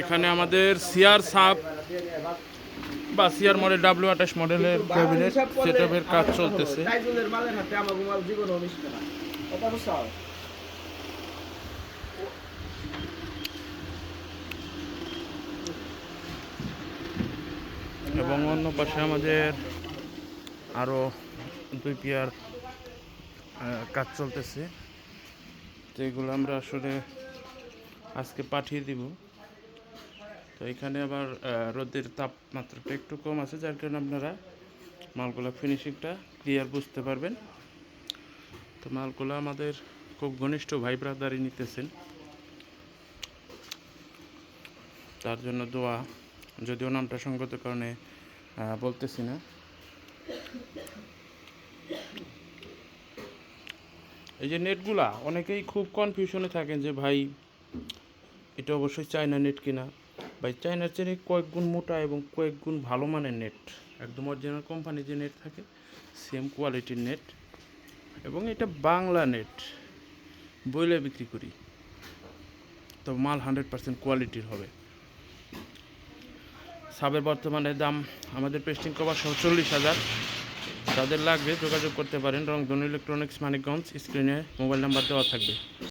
এখানে আমাদের CR sub বা সিআর মডেল W28 মডেলের ক্যাবিনেট সেটআপের কাজ চলতেছে। এবং অন্য পাশে আমাদের আরও 2 পেয়ার কাজ চলতেছে, যেগুলো আমরা আসলে আজকে পাঠিয়ে দিব। তো এখানে আবার রোদের তাপমাত্রাটা একটু কম আছে, যার কারণে আপনারা মালগুলো ফিনিশিংটা ক্লিয়ার বুঝতে পারবেন। তো মালগুলো আমাদের খুব ঘনিষ্ঠ ভাই ব্রাদারই নিতেছেন, তার জন্য দোয়া। যদিও নামটা সঙ্গত কারণে বলতেছি না। এই যে নেটগুলা, অনেকেই খুব কনফিউশনে থাকেন যে ভাই এটা অবশ্যই চায়না নেট কিনা। ভাই চায়নার চেয়ে কয়েক গুণ মোটা এবং কয়েক গুণ ভালো মানের নেট, একদম অরিজিনাল কোম্পানি যে নেট থাকে সেম কোয়ালিটির নেট। এবং এটা বাংলা নেট বইলে বিক্রি করি, তো মাল 100% কোয়ালিটির হবে। সাবের বর্তমানে দাম আমাদের পেস্টিং কভার সহ 40,000। যাদের লাগবে যোগাযোগ করতে পারেন। রংধনু ইলেকট্রনিক্স, মানিকগঞ্জ। স্ক্রিনে মোবাইল নাম্বার দেওয়া থাকবে।